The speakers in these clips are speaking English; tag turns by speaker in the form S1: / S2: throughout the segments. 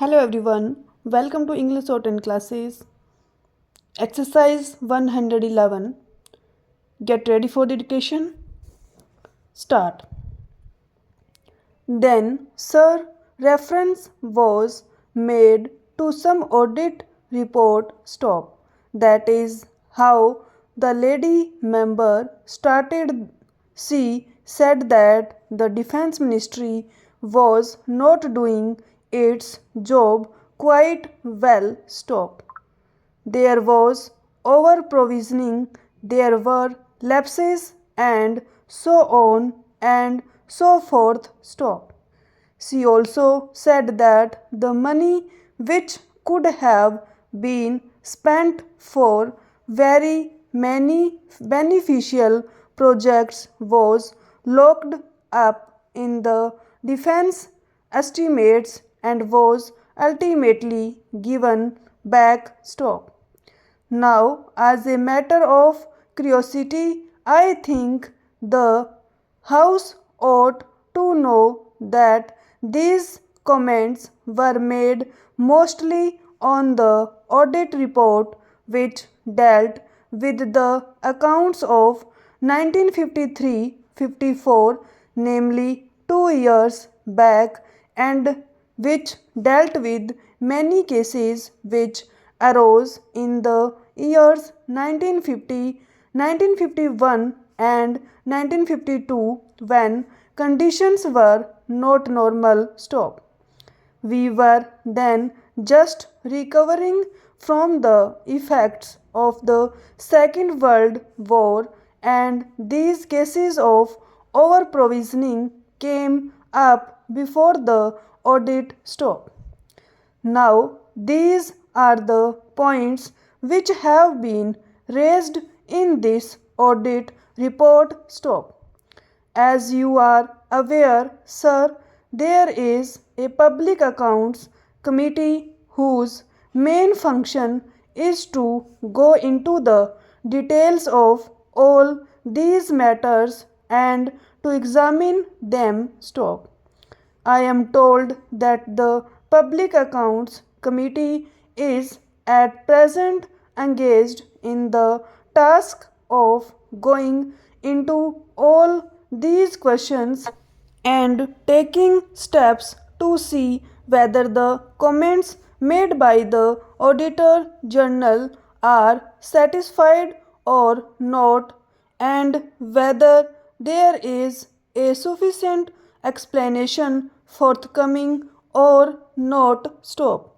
S1: Hello everyone, welcome to English Shorthand classes. Exercise 111. Get ready for the dictation. Start. Then, sir, reference was made to some audit report. Stop. That is how the lady member started. She said that the defense ministry was not doing its job quite well. Stop. There was over provisioning, there were lapses, and so on and so forth. Stop. She also said that the money which could have been spent for very many beneficial projects was locked up in the defense estimates and was ultimately given back. Stop. Now, as a matter of curiosity, I think the House ought to know that these comments were made mostly on the audit report which dealt with the accounts of 1953-54, namely 2 years back, and which dealt with many cases which arose in the years 1950, 1951 and 1952 when conditions were not normal. Stop. We were then just recovering from the effects of the Second World War, and these cases of over provisioning came up before the audit. Stop. Now, these are the points which have been raised in this audit report. Stop. As you are aware, sir, there is a public accounts committee whose main function is to go into the details of all these matters and to examine them. Stop. I am told that the Public Accounts Committee is at present engaged in the task of going into all these questions and taking steps to see whether the comments made by the Auditor General are satisfied or not, and whether there is a sufficient explanation forthcoming or not. Stop.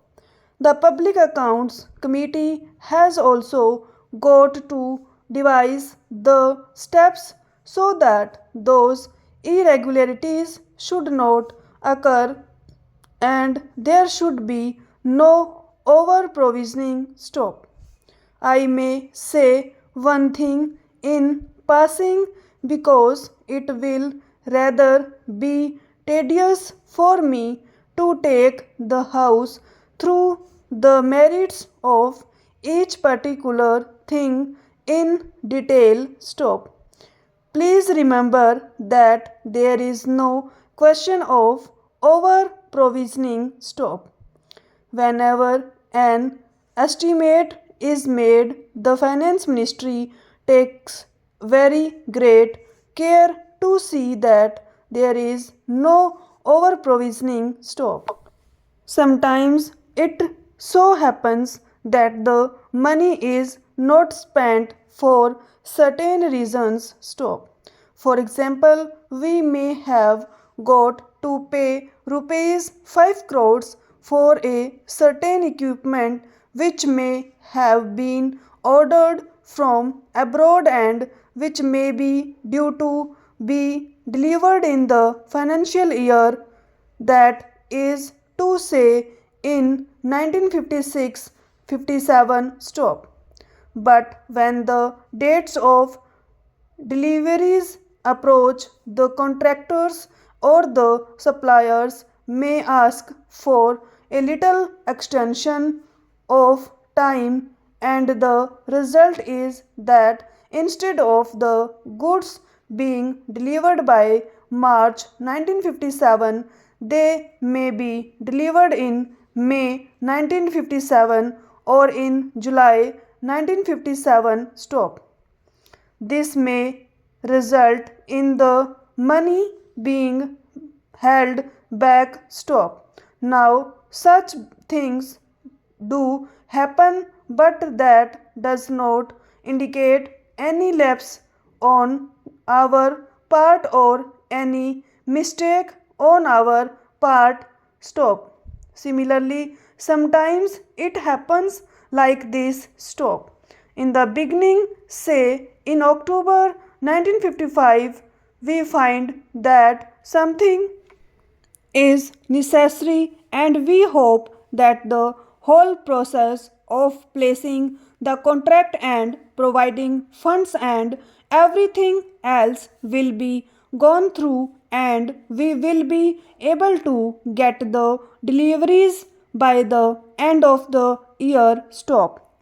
S1: The Public Accounts Committee has also got to devise the steps so that those irregularities should not occur and there should be no over provisioning. Stop. I may say one thing in passing because it will rather be tedious for me to take the House through the merits of each particular thing in detail. Stop. Please remember that there is no question of over provisioning. Stop. Whenever an estimate is made, the Finance Ministry takes very great care to see that there is no over provisioning. Stop. Sometimes it so happens that the money is not spent for certain reasons. Stop. For example, we may have got to pay rupees 5 crores for a certain equipment which may have been ordered from abroad and which may be due to be delivered in the financial year, that is to say in 1956-57. Stop. But when the dates of deliveries approach, the contractors or the suppliers may ask for a little extension of time, and the result is that instead of the goods being delivered by March 1957, they may be delivered in May 1957 or in July 1957 stop. This may result in the money being held back stop. Now, such things do happen, but that does not indicate any lapse on our part or any mistake on our part stop. Similarly, sometimes it happens like this stop. In the beginning, say in October 1955, we find that something is necessary, and we hope that the whole process of placing the contract and providing funds and everything else will be gone through, and we will be able to get the deliveries by the end of the year stop.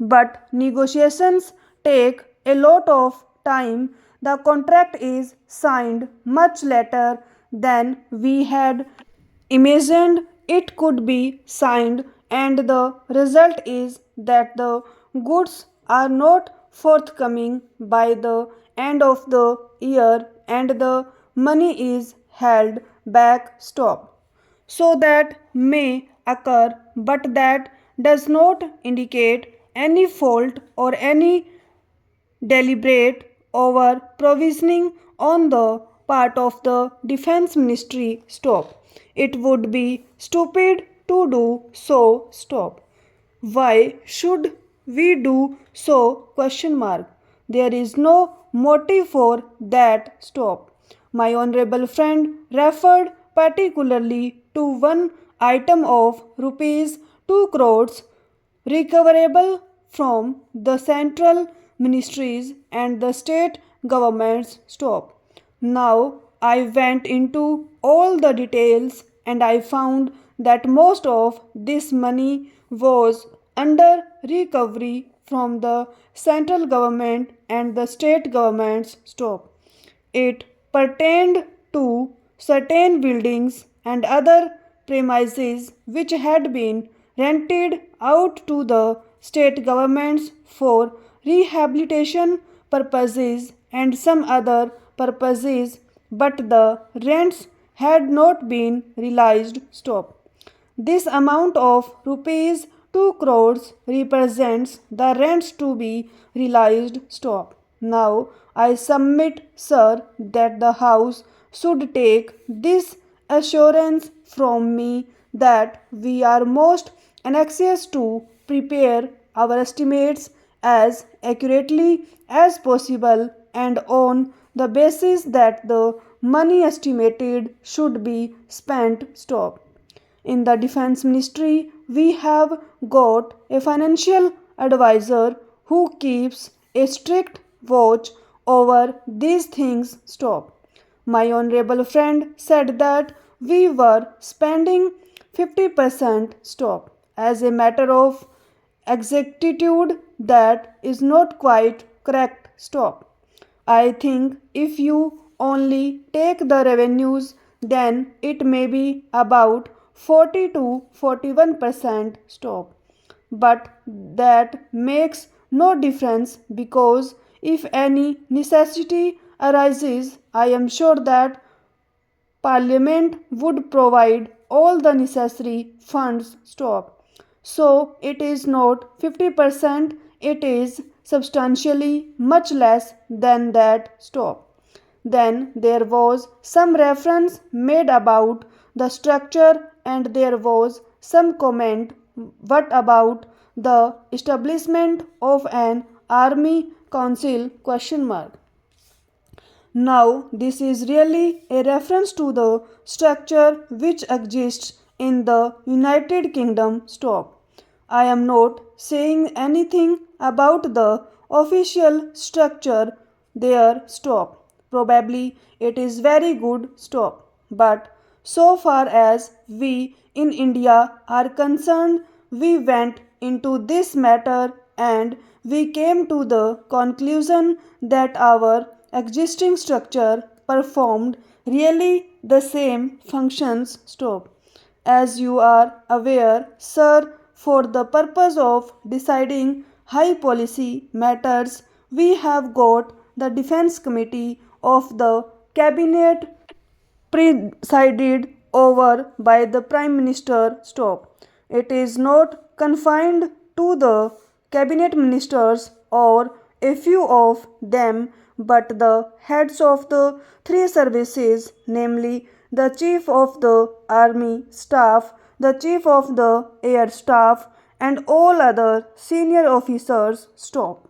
S1: But negotiations take a lot of time. The contract is signed much later than we had imagined it could be signed, and the result is that the goods are not forthcoming by the end of the year, and the money is held back stop. So that may occur, but that does not indicate any fault or any deliberate over provisioning on the part of the defense ministry stop. It would be stupid to do so stop. Why should we do so? Question mark. There is no motive for that stop. My honorable friend referred particularly to one item of rupees 2 crores recoverable from the central ministries and the state governments stop. Now I went into all the details, and I found that most of this money was under recovery from the central government and the state governments stop. It pertained to certain buildings and other premises which had been rented out to the state governments for rehabilitation purposes and some other purposes, but the rents had not been realized stop. This amount of rupees 2 crores represents the rents to be realized stop. Now I submit, sir, that the House should take this assurance from me that we are most anxious to prepare our estimates as accurately as possible, and on the basis that the money estimated should be spent stop. In the defense ministry, we have got a financial advisor who keeps a strict watch over these things stop. My honorable friend said that we were spending 50% stop. As a matter of exactitude, that is not quite correct stop. I think if you only take the revenues, then it may be about 40 to 41% stop. But that makes no difference, because if any necessity arises, I am sure that Parliament would provide all the necessary funds stop. So it is not 50%, it is substantially much less than that stop. Then there was some reference made about the structure, and there was some comment what about the establishment of an army council question mark. Now, this is really a reference to the structure which exists in the United Kingdom stop. I am not saying anything about the official structure there stop. Probably it is very good stop. But so far as we in India are concerned, we went into this matter and we came to the conclusion that our existing structure performed really the same functions stop. As you are aware, sir, for the purpose of deciding high policy matters, we have got the Defense Committee of the Cabinet presided over by the Prime Minister. Stop. It is not confined to the cabinet ministers or a few of them, but the heads of the three services, namely the Chief of the Army Staff, the Chief of the Air Staff, and all other senior officers. Stop.